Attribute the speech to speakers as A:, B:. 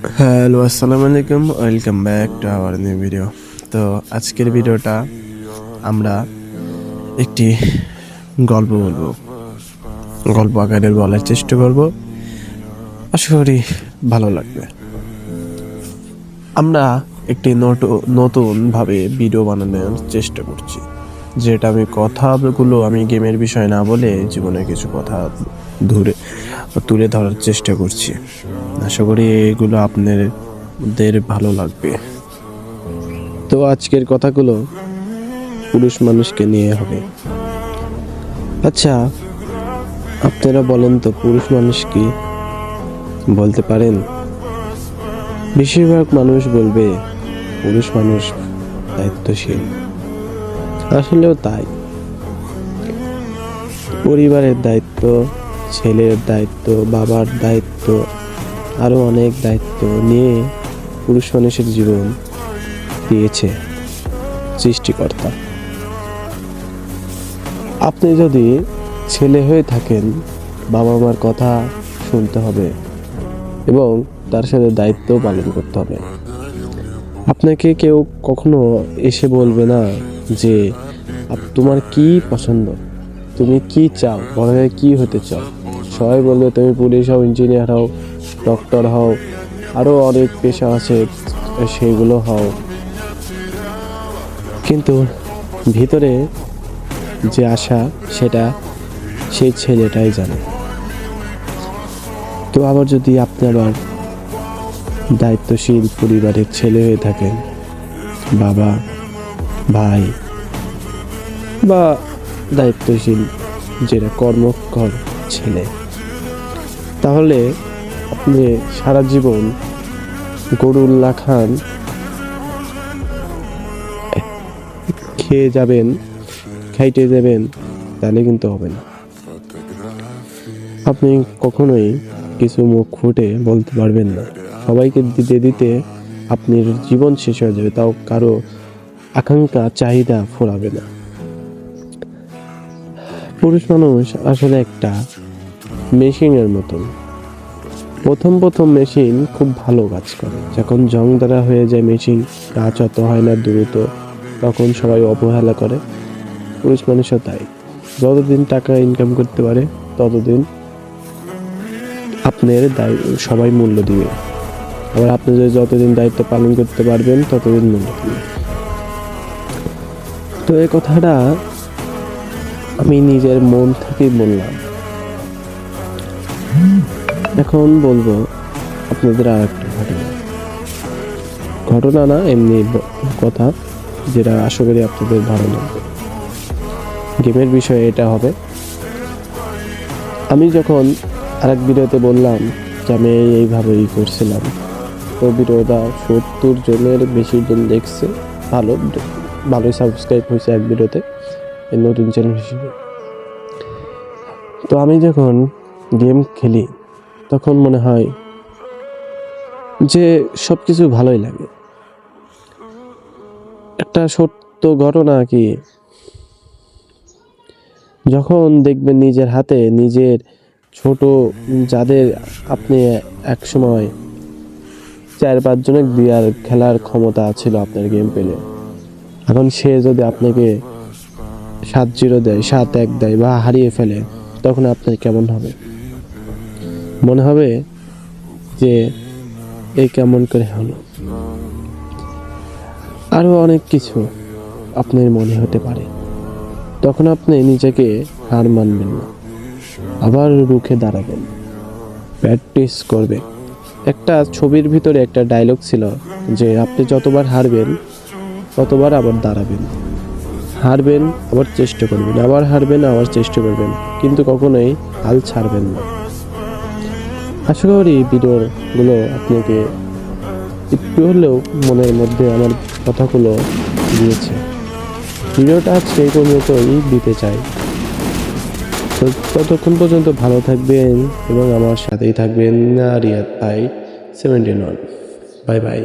A: Hello, আসসালামু আলাইকুম, welcome back to our new video. তো আজকের ভিডিওটা আমরা একটি গল্প বলবো, গল্প আকারে বলার চেষ্টা করব। আশা করি ভালো লাগবে। আমরা একটি নতুনভাবে ভিডিও বানানোর চেষ্টা করছি, যেটা কথাগুলো আমি গেমের বিষয় না বলে জীবনের কিছু কথা তুলে ধরার চেষ্টা করছি। আশা করি এগুলো আপনাদের ভালো লাগবে। তো আজকের কথাগুলো পুরুষ মানুষকে নিয়ে হবে। আচ্ছা, আপনারা বলেন তো, পুরুষ মানুষ কি? বলতে পারেন? বেশিরভাগ মানুষ বলবে পুরুষ মানুষ দায়িত্বশীল। আসলেও তাই। পরিবারের দায়িত্ব, ছেলের দায়িত্ব, বাবার দায়িত্ব, আরো অনেক দায়িত্ব নিয়ে পুরুষ মানুষের জীবন দিয়েছে সৃষ্টিকর্তা। আপনি যদি ছেলে হয়ে থাকেন, বাবা মার কথা শুনতে হবে এবং তার সাথে দায়িত্ব পালন করতে হবে। আপনাকে কেউ কখনো এসে বলবে না যে তোমার কি পছন্দ, তুমি কি চাও, বড় হয়ে কি হতে চাও। সবাই বলবে তুমি পুলিশ হও, ইঞ্জিনিয়ার হও, ডক্টর হও, আরও অনেক পেশা আছে সেগুলো হও। কিন্তু ভিতরে যে আশা, সেটা সেই ছেলেটাই জানে। তো আবার যদি আপনি আবার দায়িত্বশীল পরিবারের ছেলে হয়ে থাকেন, বাবা, ভাই বা দায়িত্বশীল যেটা কর্মকর ছেলে, তাহলে আপনি সারা জীবন গরুল্লা খান খেয়ে যাবেন, খাইতে যাবেন, তাহলে কিন্তু হবে না। আপনি কখনোই কিছু মুখ ফুটে বলতে পারবেন না। সবাইকে দিতে দিতে আপনার জীবন শেষ হয়ে যাবে, তাও কারো আকাঙ্ক্ষা চাহিদা ফোরাবে না। পুরুষ মানুষ আসলে একটা মেশিনের মতন। প্রথম মেশিন খুব ভালো কাজ করে, যখন জং ধরা হয়ে যায় মেশিন, কাজ অত হয় না দ্রুত, তখন সবাই অবহেলা করে। পুরুষ মানুষও তাই। যতদিন টাকা ইনকাম করতে পারে ততদিন আপনার সবাই মূল্য দিবে। আবার আপনি যদি যতদিন দায়িত্ব পালন করতে পারবেন ততদিন মূল্য দিবে। তো এই কথাটা আমি নিজের মন থেকেই বললাম। এখন বলবো আপনাদের আর একটা ঘটনা না, এমনি কথা, যেটা আশা করি আপনাদের ভালো লাগবে। গেমের বিষয়ে এটা হবে। আমি যখন আরেক ভিডিওতে বললাম যে আমি এইভাবেই করছিলাম, তো ভিডিওটা 70 জনের বেশি জন দেখছে, ভালোই সাবস্ক্রাইব হয়েছে এক ভিডিওতে, এই নতুন চ্যানেল হিসেবে। তো আমি যখন গেম খেলি তখন মনে হয় যে সব কিছু ভালোই লাগে। একটা সত্য ঘটনা কি, যখন দেখবেন নিজের হাতে নিজের ছোট, যাদের আপনি এক সময় 4-5 জনের দিয়ার খেলার ক্ষমতা ছিল আপনার গেম পেলে, এখন সে যদি আপনাকে 7-0 দেয়, 7-1 দেয় বা হারিয়ে ফেলে, তখন আপনার কেমন হবে? মনে হবে যে এই কেমন করে হলো। আরো অনেক কিছু আপনার মনে হতে পারে। তখন আপনি নিজেকে হার মানবেন না, আবার রুখে দাঁড়াবেন, প্র্যাকটিস করবেন। একটা ছবির ভিতরে একটা ডায়লগ ছিল যে আপনি যতবার হারবেন ততবার আবার দাঁড়াবেন, হারবেন আবার চেষ্টা করবেন, আবার হারবেন আবার চেষ্টা করবেন, কিন্তু কখনোই হাল ছাড়বেন না। আশা করি ভিডিওগুলো আপনাকে একটু হলেও মনের মধ্যে আমার কথাগুলো দিয়েছে। ভিডিওটা আজকে এই পর্যন্তই দিতে চাই। তো ততক্ষণ পর্যন্ত ভালো থাকবেন এবং আমার সাথেই থাকবেন। রিয়াদ ভাই 71। Bye bye.